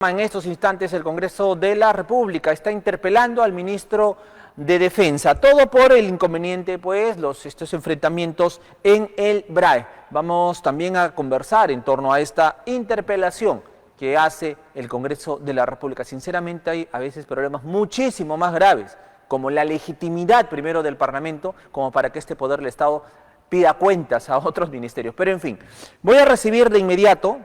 En estos instantes el Congreso de la República está interpelando al ministro de Defensa, todo por el inconveniente, pues, estos enfrentamientos en el BRAE. Vamos también a conversar en torno a esta interpelación que hace el Congreso de la República. Sinceramente hay a veces problemas muchísimo más graves, como la legitimidad primero del Parlamento, como para que este poder del Estado pida cuentas a otros ministerios. Pero en fin, voy a recibir inmediato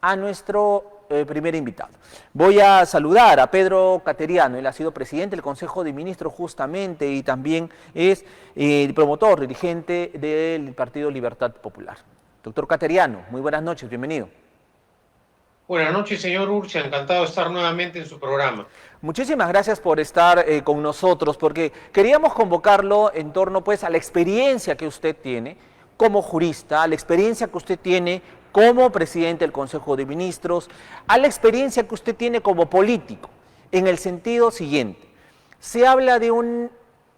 a nuestro primer invitado. Voy a saludar a Pedro Cateriano. Él ha sido presidente del Consejo de Ministros justamente y también es promotor, dirigente del Partido Libertad Popular. Doctor Cateriano, muy buenas noches, bienvenido. Buenas noches, señor Urcha, encantado de estar nuevamente en su programa. Muchísimas gracias por estar con nosotros, porque queríamos convocarlo en torno, pues, a la experiencia que usted tiene como jurista, a la experiencia que usted tiene como presidente del Consejo de Ministros, a la experiencia que usted tiene como político, en el sentido siguiente. Se habla de un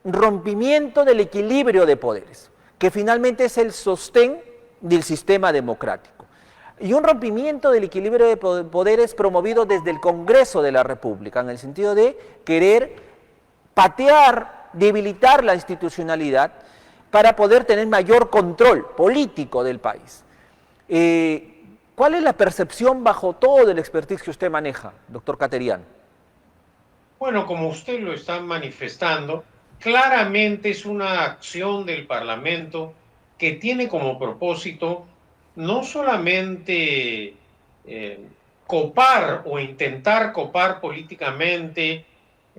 rompimiento del equilibrio de poderes, que finalmente es el sostén del sistema democrático. Y un rompimiento del equilibrio de poderes promovido desde el Congreso de la República, en el sentido de querer patear, debilitar la institucionalidad para poder tener mayor control político del país. ¿Cuál es la percepción bajo todo del expertise que usted maneja, doctor Cateriano? Bueno, como usted lo está manifestando, claramente es una acción del Parlamento que tiene como propósito no solamente copar o intentar copar políticamente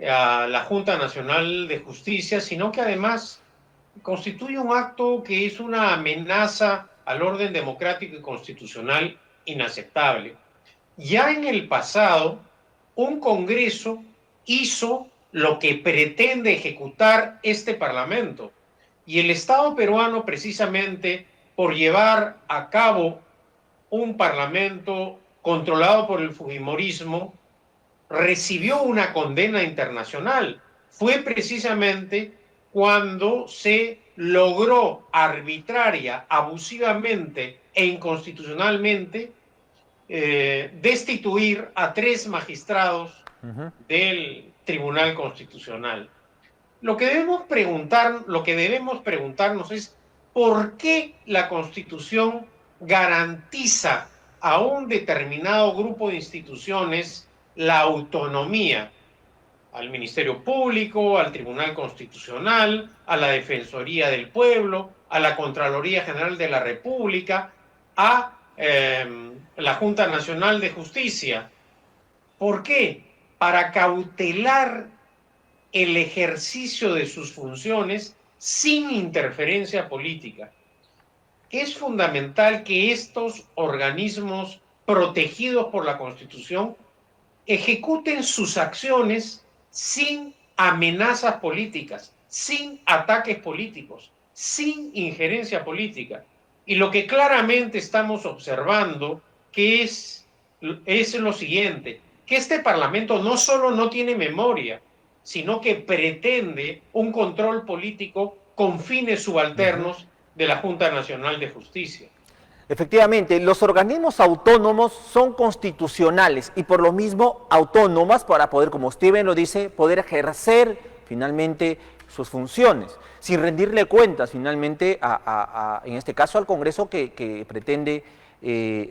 a la Junta Nacional de Justicia, sino que además constituye un acto que es una amenaza al orden democrático y constitucional inaceptable. Ya en el pasado, un Congreso hizo lo que pretende ejecutar este Parlamento, y el Estado peruano, precisamente por llevar a cabo un Parlamento controlado por el fujimorismo, recibió una condena internacional. Fue precisamente cuando se logró arbitraria, abusivamente e inconstitucionalmente destituir a 3 magistrados del Tribunal Constitucional. Lo que debemos preguntarnos es ¿por qué la Constitución garantiza a un determinado grupo de instituciones la autonomía? Al Ministerio Público, al Tribunal Constitucional, a la Defensoría del Pueblo, a la Contraloría General de la República, a la Junta Nacional de Justicia. ¿Por qué? Para cautelar el ejercicio de sus funciones sin interferencia política. Es fundamental que estos organismos protegidos por la Constitución ejecuten sus acciones sin amenazas políticas, sin ataques políticos, sin injerencia política. Y lo que claramente estamos observando que es lo siguiente, que este Parlamento no solo no tiene memoria, sino que pretende un control político con fines subalternos de la Junta Nacional de Justicia. Efectivamente, los organismos autónomos son constitucionales y por lo mismo autónomas para poder, como usted bien lo dice, poder ejercer finalmente sus funciones, sin rendirle cuentas finalmente en este caso al Congreso que pretende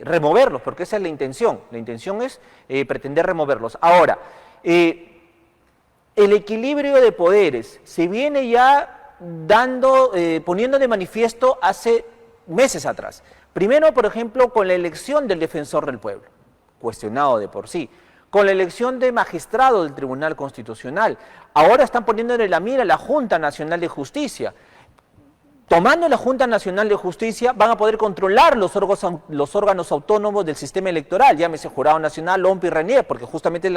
removerlos, porque esa es la intención. La intención es pretender removerlos. Ahora, el equilibrio de poderes se viene ya poniendo de manifiesto hace meses atrás. Primero, por ejemplo, con la elección del defensor del pueblo, cuestionado de por sí, con la elección de magistrado del Tribunal Constitucional. Ahora están poniéndole la mira a la Junta Nacional de Justicia. Tomando la Junta Nacional de Justicia, van a poder controlar los órganos autónomos del sistema electoral, llámese Jurado Nacional, OMP y RENIEC, porque justamente es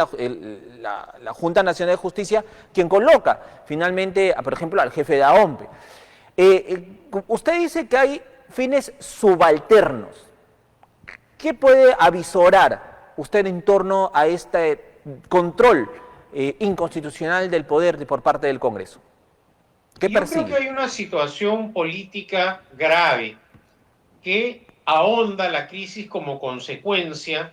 la Junta Nacional de Justicia quien coloca finalmente, por ejemplo, al jefe de la OMP. Usted dice que hay fines subalternos. ¿Qué puede avisorar usted en torno a este control inconstitucional del poder por parte del Congreso? ¿Qué persigue? Yo creo que hay una situación política grave que ahonda la crisis como consecuencia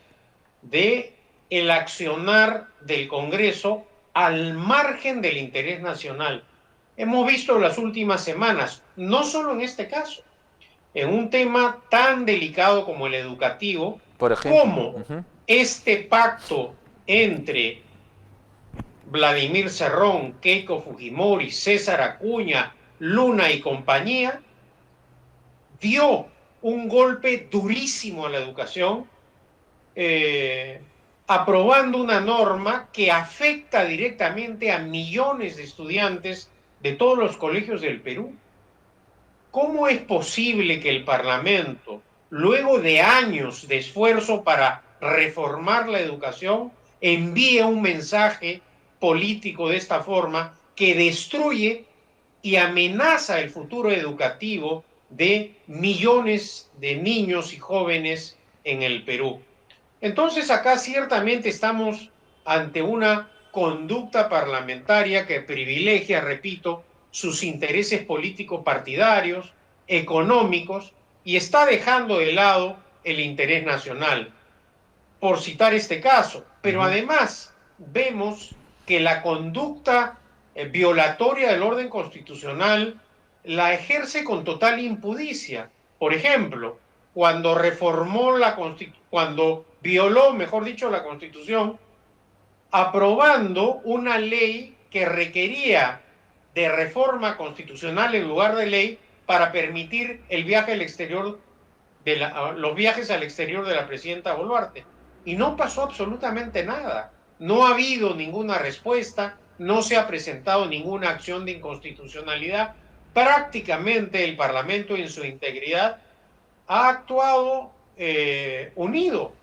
de el accionar del Congreso al margen del interés nacional. Hemos visto en las últimas semanas, no solo en este caso, en un tema tan delicado como el educativo, por ejemplo, cómo este pacto entre Vladimir Cerrón, Keiko Fujimori, César Acuña, Luna y compañía, dio un golpe durísimo a la educación, aprobando una norma que afecta directamente a millones de estudiantes de todos los colegios del Perú. ¿Cómo es posible que el Parlamento, luego de años de esfuerzo para reformar la educación, envíe un mensaje político de esta forma que destruye y amenaza el futuro educativo de millones de niños y jóvenes en el Perú? Entonces acá ciertamente estamos ante una conducta parlamentaria que privilegia, repito, sus intereses políticos partidarios, económicos, y está dejando de lado el interés nacional, por citar este caso. Pero además vemos que la conducta violatoria del orden constitucional la ejerce con total impudicia. Por ejemplo, cuando reformó cuando violó, mejor dicho, la Constitución, aprobando una ley que requería de reforma constitucional en lugar de ley para permitir el viaje al exterior, los viajes al exterior de la presidenta Boluarte. Y no pasó absolutamente nada. No ha habido ninguna respuesta, no se ha presentado ninguna acción de inconstitucionalidad. Prácticamente el Parlamento en su integridad ha actuado unido,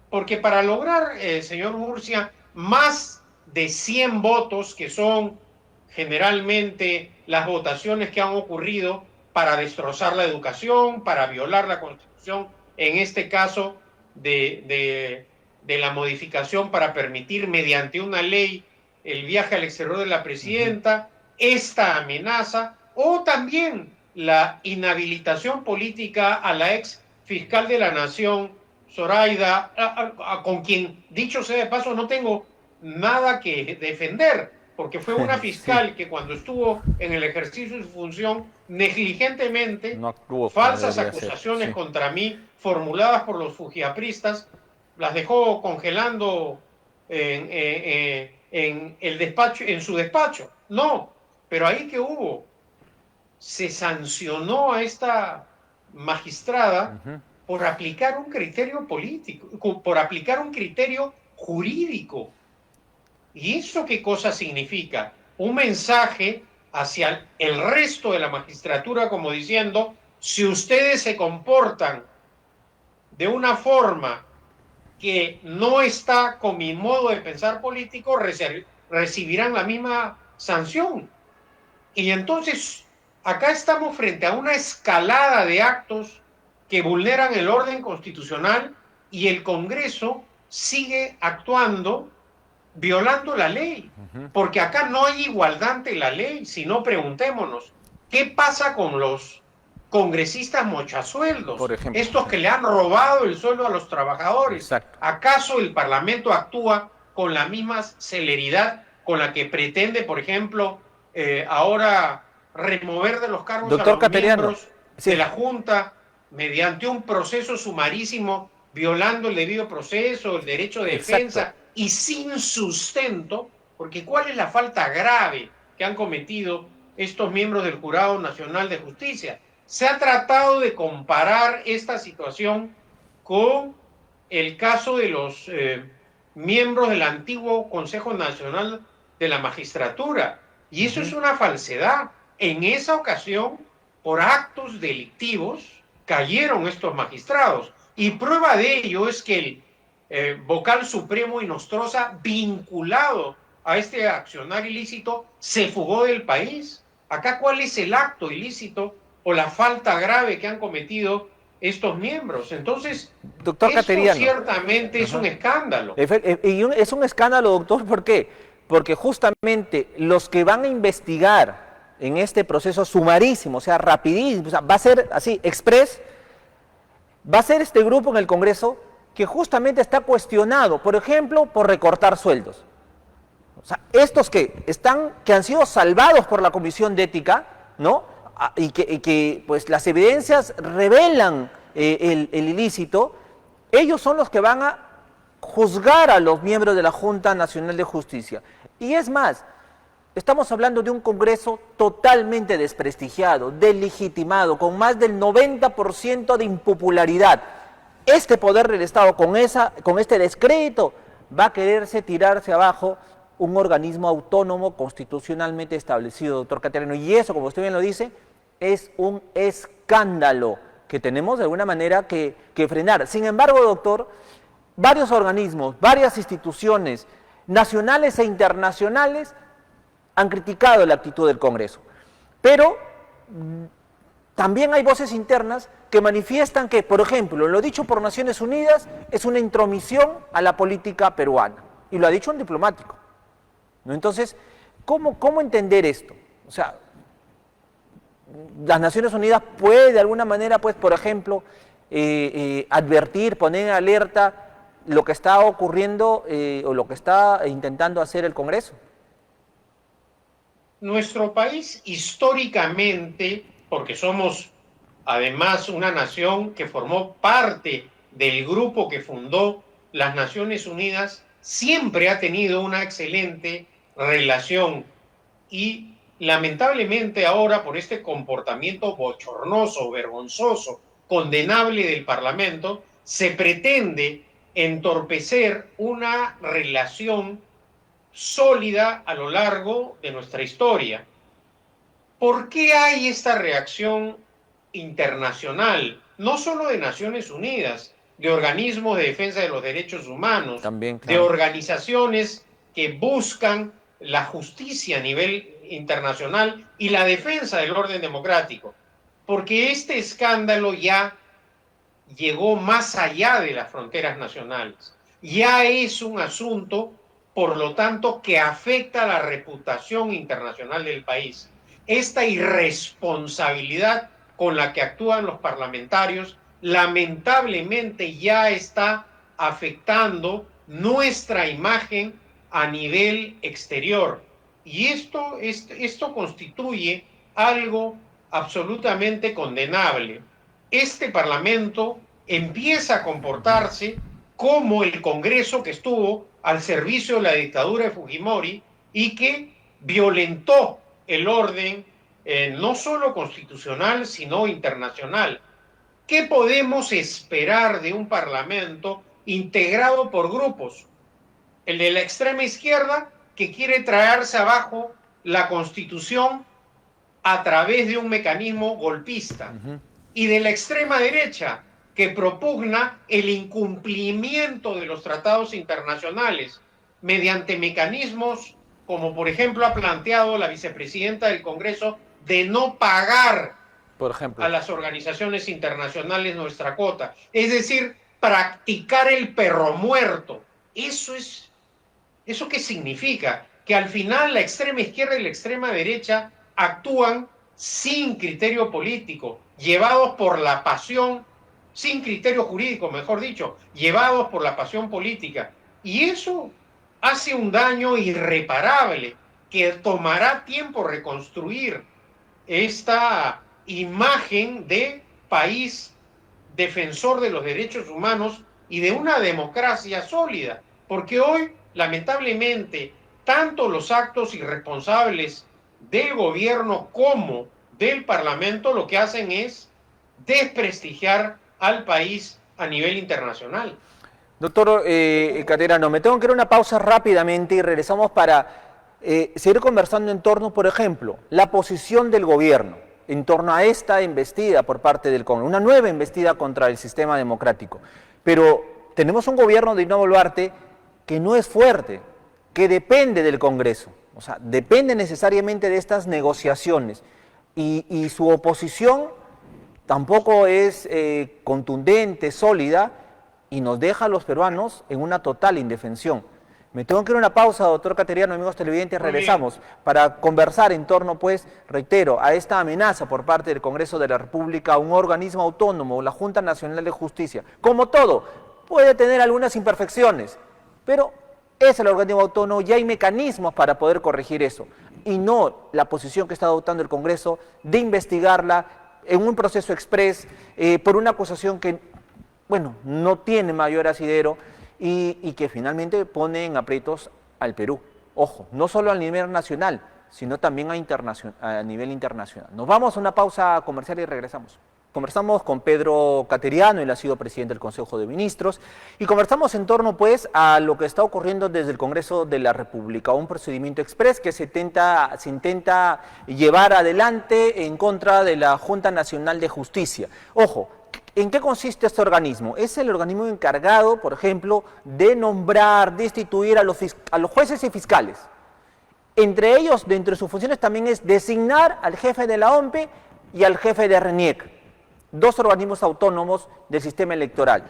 porque para lograr, señor Murcia, más de 100 votos, que son generalmente las votaciones que han ocurrido para destrozar la educación, para violar la Constitución, en este caso de la modificación para permitir mediante una ley el viaje al exterior de la presidenta, esta amenaza, o también la inhabilitación política a la ex fiscal de la Nación, Zoraida, con quien, dicho sea de paso, no tengo nada que defender, porque fue una fiscal que cuando estuvo en el ejercicio de su función, negligentemente, no actuó, falsas acusaciones contra mí formuladas por los fujiapristas, las dejó congelando en el despacho, en su despacho. No, pero ahí que hubo, se sancionó a esta magistrada por aplicar un criterio político, por aplicar un criterio jurídico. ¿Y eso qué cosa significa? Un mensaje hacia el resto de la magistratura como diciendo, si ustedes se comportan de una forma que no está con mi modo de pensar político, recibirán la misma sanción. Y entonces, acá estamos frente a una escalada de actos que vulneran el orden constitucional y el Congreso sigue actuando violando la ley, porque acá no hay igualdad ante la ley. Si no, preguntémonos, ¿qué pasa con los congresistas mochasueldos? Por ejemplo, estos que le han robado el sueldo a los trabajadores. Exacto. ¿Acaso el Parlamento actúa con la misma celeridad con la que pretende, por ejemplo, ahora remover de los cargos a los miembros de la Junta mediante un proceso sumarísimo, violando el debido proceso, el derecho de defensa? Exacto. Y sin sustento, porque ¿cuál es la falta grave que han cometido estos miembros del Jurado Nacional de Justicia? Se ha tratado de comparar esta situación con el caso de los miembros del antiguo Consejo Nacional de la Magistratura, y eso es una falsedad. En esa ocasión, por actos delictivos, cayeron estos magistrados, y prueba de ello es que el vocal supremo Inostroza, vinculado a este accionar ilícito, se fugó del país. Acá, ¿cuál es el acto ilícito o la falta grave que han cometido estos miembros? Entonces, doctor esto Cateriano, ciertamente es un escándalo. Y es un escándalo, doctor, ¿por qué? Porque justamente los que van a investigar en este proceso sumarísimo, o sea, rapidísimo, o sea, va a ser así, express, va a ser este grupo en el Congreso que justamente está cuestionado, por ejemplo, por recortar sueldos. O sea, estos que han sido salvados por la Comisión de Ética, ¿no? Y que pues las evidencias revelan el ilícito, ellos son los que van a juzgar a los miembros de la Junta Nacional de Justicia. Y es más, estamos hablando de un Congreso totalmente desprestigiado, delegitimado, con más del 90% de impopularidad. Este poder del Estado, con este descrédito, va a quererse tirarse abajo un organismo autónomo constitucionalmente establecido, doctor Caterino. Y eso, como usted bien lo dice, es un escándalo que tenemos de alguna manera que frenar. Sin embargo, doctor, varios organismos, varias instituciones nacionales e internacionales han criticado la actitud del Congreso. Pero también hay voces internas que manifiestan que, por ejemplo, lo dicho por Naciones Unidas es una intromisión a la política peruana. Y lo ha dicho un diplomático, ¿no? Entonces, ¿cómo entender esto? O sea, las Naciones Unidas puede de alguna manera, pues, por ejemplo, advertir, poner en alerta lo que está ocurriendo o lo que está intentando hacer el Congreso. Nuestro país históricamente, porque somos además una nación que formó parte del grupo que fundó las Naciones Unidas, siempre ha tenido una excelente relación y lamentablemente ahora por este comportamiento bochornoso, vergonzoso, condenable del Parlamento, se pretende entorpecer una relación sólida a lo largo de nuestra historia. ¿Por qué hay esta reacción internacional? No solo de Naciones Unidas, de organismos de defensa de los derechos humanos, también, claro, de organizaciones que buscan la justicia a nivel internacional y la defensa del orden democrático. Porque este escándalo ya llegó más allá de las fronteras nacionales. Ya es un asunto, por lo tanto, que afecta a la reputación internacional del país. Esta irresponsabilidad con la que actúan los parlamentarios, lamentablemente ya está afectando nuestra imagen a nivel exterior. Y esto constituye algo absolutamente condenable. Este Parlamento empieza a comportarse como el Congreso que estuvo al servicio de la dictadura de Fujimori y que violentó el orden no solo constitucional, sino internacional. ¿Qué podemos esperar de un Parlamento integrado por grupos? El de la extrema izquierda, que quiere traerse abajo la Constitución a través de un mecanismo golpista. Y de la extrema derecha, que propugna el incumplimiento de los tratados internacionales mediante mecanismos como, por ejemplo, ha planteado la vicepresidenta del Congreso, de no pagar, por ejemplo, a las organizaciones internacionales nuestra cuota. Es decir, practicar el perro muerto. ¿Eso qué significa? Que al final la extrema izquierda y la extrema derecha actúan sin criterio político, llevados por la pasión, sin criterio jurídico, mejor dicho, llevados por la pasión política. Y eso hace un daño irreparable que tomará tiempo reconstruir esta imagen de país defensor de los derechos humanos y de una democracia sólida. Porque hoy, lamentablemente, tanto los actos irresponsables del gobierno como del Parlamento lo que hacen es desprestigiar al país a nivel internacional. Doctor Caterino, me tengo que ir a una pausa rápidamente y regresamos para seguir conversando en torno, por ejemplo, la posición del gobierno en torno a esta embestida por parte del Congreso, una nueva embestida contra el sistema democrático. Pero tenemos un gobierno de Dina Boluarte que no es fuerte, que depende del Congreso, o sea, depende necesariamente de estas negociaciones y su oposición tampoco es contundente, sólida, y nos deja a los peruanos en una total indefensión. Me tengo que ir a una pausa, doctor Caterino, amigos televidentes, regresamos para conversar en torno, pues, reitero, a esta amenaza por parte del Congreso de la República a un organismo autónomo, la Junta Nacional de Justicia. Como todo, puede tener algunas imperfecciones, pero es el organismo autónomo y hay mecanismos para poder corregir eso, y no la posición que está adoptando el Congreso de investigarla en un proceso express por una acusación que, bueno, no tiene mayor asidero y que finalmente pone en aprietos al Perú. Ojo, no solo a nivel nacional, sino también a nivel internacional. Nos vamos a una pausa comercial y regresamos. Conversamos con Pedro Cateriano, él ha sido presidente del Consejo de Ministros, y conversamos en torno pues a lo que está ocurriendo desde el Congreso de la República, un procedimiento express que se intenta llevar adelante en contra de la Junta Nacional de Justicia. Ojo, ¿en qué consiste este organismo? Es el organismo encargado, por ejemplo, de nombrar, destituir a los jueces y fiscales. Entre ellos, dentro de sus funciones también es designar al jefe de la OMPE y al jefe de RENIEC, dos organismos autónomos del sistema electoral.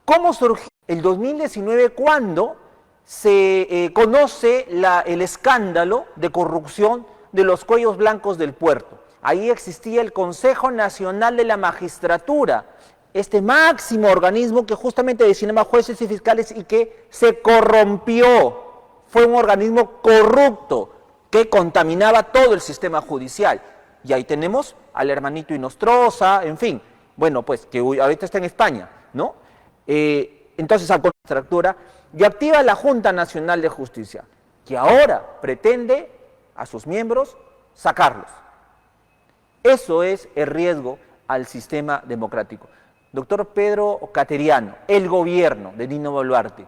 ¿Cómo surgió? El 2019, cuando se conoce el escándalo de corrupción de los cuellos blancos del puerto. Ahí existía el Consejo Nacional de la Magistratura, este máximo organismo que justamente designaba jueces y fiscales y que se corrompió. Fue un organismo corrupto que contaminaba todo el sistema judicial. Y ahí tenemos al hermanito Inostroza, en fin, bueno, pues que ahorita está en España, ¿no? Entonces, a contractura, y activa la Junta Nacional de Justicia, que ahora pretende a sus miembros sacarlos. Eso es el riesgo al sistema democrático. Doctor Pedro Cateriano, el gobierno de Dino Boluarte,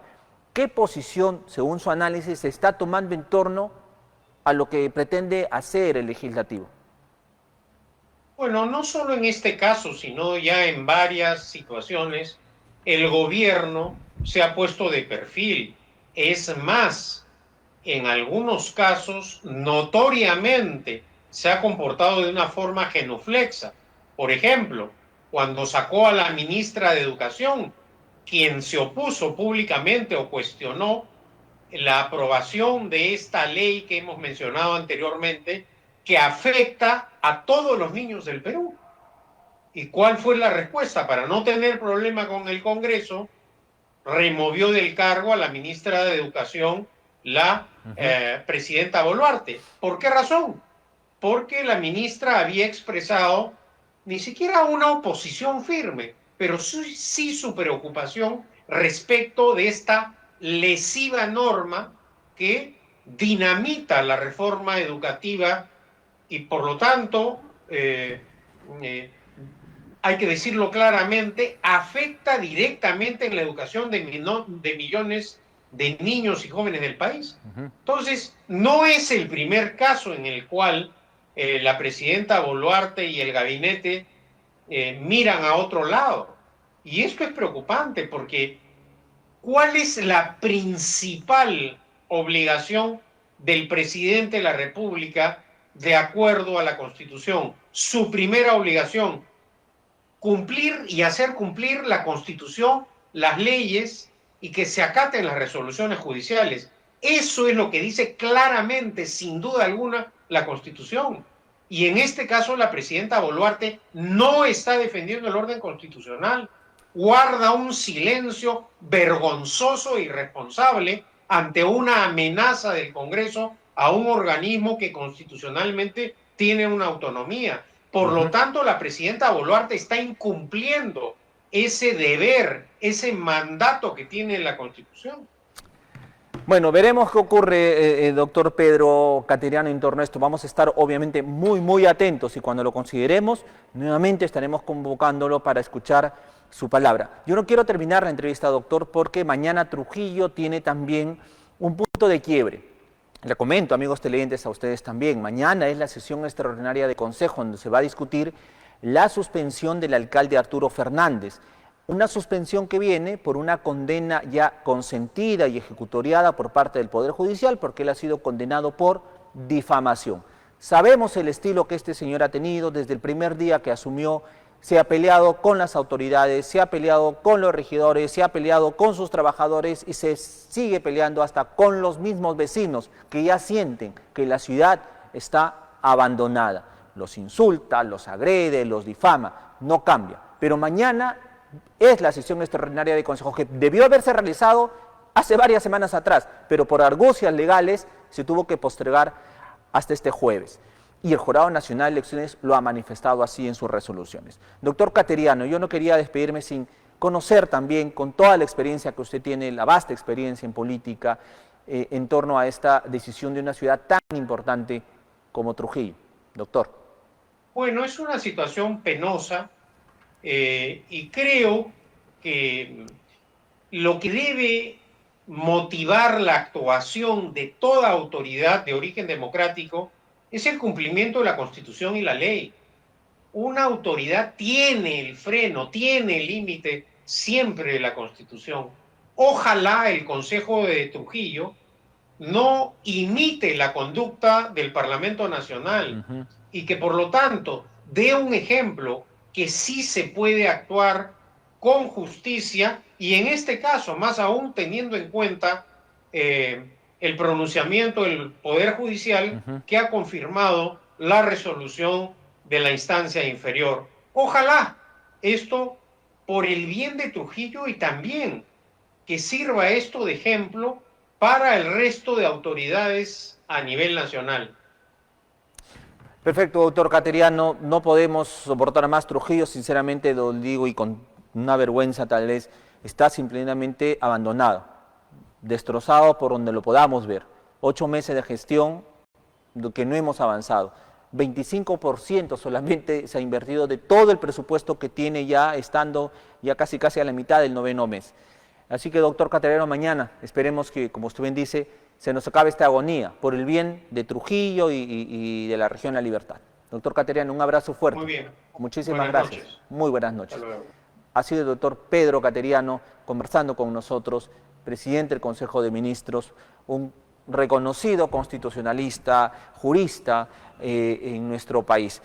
¿qué posición, según su análisis, se está tomando en torno a lo que pretende hacer el legislativo? Bueno, no solo en este caso, sino ya en varias situaciones, el gobierno se ha puesto de perfil. Es más, en algunos casos, notoriamente se ha comportado de una forma genuflexa. Por ejemplo, cuando sacó a la ministra de Educación, quien se opuso públicamente o cuestionó la aprobación de esta ley que hemos mencionado anteriormente, que afecta a todos los niños del Perú. ¿Y cuál fue la respuesta? Para no tener problema con el Congreso, removió del cargo a la ministra de Educación, la presidenta Boluarte. ¿Por qué razón? Porque la ministra había expresado ni siquiera una oposición firme, pero sí su preocupación respecto de esta lesiva norma que dinamita la reforma educativa y por lo tanto, hay que decirlo claramente, afecta directamente en la educación de millones de niños y jóvenes del país. Entonces, no es el primer caso en el cual la presidenta Boluarte y el gabinete miran a otro lado. Y esto es preocupante porque ¿cuál es la principal obligación del presidente de la República de acuerdo a la Constitución? Su primera obligación, cumplir y hacer cumplir la Constitución, las leyes y que se acaten las resoluciones judiciales. Eso es lo que dice claramente, sin duda alguna, la Constitución. Y en este caso la presidenta Boluarte no está defendiendo el orden constitucional, guarda un silencio vergonzoso e irresponsable ante una amenaza del Congreso a un organismo que constitucionalmente tiene una autonomía. Por lo tanto, la presidenta Boluarte está incumpliendo ese deber, ese mandato que tiene la Constitución. Bueno, veremos qué ocurre, doctor Pedro Cateriano, en torno a esto. Vamos a estar obviamente muy atentos y cuando lo consideremos, nuevamente estaremos convocándolo para escuchar su palabra. Yo no quiero terminar la entrevista, doctor, porque mañana Trujillo tiene también un punto de quiebre. Le comento, amigos televidentes, a ustedes también, mañana es la sesión extraordinaria de Consejo donde se va a discutir la suspensión del alcalde Arturo Fernández. Una suspensión que viene por una condena ya consentida y ejecutoriada por parte del Poder Judicial porque él ha sido condenado por difamación. Sabemos el estilo que este señor ha tenido desde el primer día que asumió. Se ha peleado con las autoridades, se ha peleado con los regidores, se ha peleado con sus trabajadores y se sigue peleando hasta con los mismos vecinos que ya sienten que la ciudad está abandonada. Los insulta, los agrede, los difama, no cambia. Pero mañana es la sesión extraordinaria de Consejo, que debió haberse realizado hace varias semanas atrás, pero por argucias legales se tuvo que postergar hasta este jueves. Y el Jurado Nacional de Elecciones lo ha manifestado así en sus resoluciones. Doctor Cateriano, yo no quería despedirme sin conocer también, con toda la experiencia que usted tiene, la vasta experiencia en política, en torno a esta decisión de una ciudad tan importante como Trujillo. Doctor. Bueno, es una situación penosa y creo que lo que debe motivar la actuación de toda autoridad de origen democrático es el cumplimiento de la Constitución y la ley. Una autoridad tiene el freno, tiene el límite siempre de la Constitución. Ojalá el Consejo de Trujillo no imite la conducta del Parlamento Nacional y que por lo tanto dé un ejemplo que sí se puede actuar con justicia y en este caso, más aún teniendo en cuenta el pronunciamiento del Poder Judicial que ha confirmado la resolución de la instancia inferior. Ojalá esto por el bien de Trujillo y también que sirva esto de ejemplo para el resto de autoridades a nivel nacional. Perfecto, doctor Cateriano, no podemos soportar más Trujillo, sinceramente lo digo y con una vergüenza tal vez, está simplemente abandonado, destrozado por donde lo podamos ver. 8 meses de gestión que no hemos avanzado. 25% solamente se ha invertido de todo el presupuesto que tiene ya, estando ya casi a la mitad del 9º mes. Así que, doctor Cateriano, mañana esperemos que, como usted bien dice, se nos acabe esta agonía por el bien de Trujillo y de la región La Libertad. Doctor Cateriano, un abrazo fuerte. Muy bien. Muchísimas gracias. Noches. Muy buenas noches. Hasta luego. Ha sido el doctor Pedro Cateriano conversando con nosotros, presidente del Consejo de Ministros, un reconocido constitucionalista, jurista en nuestro país.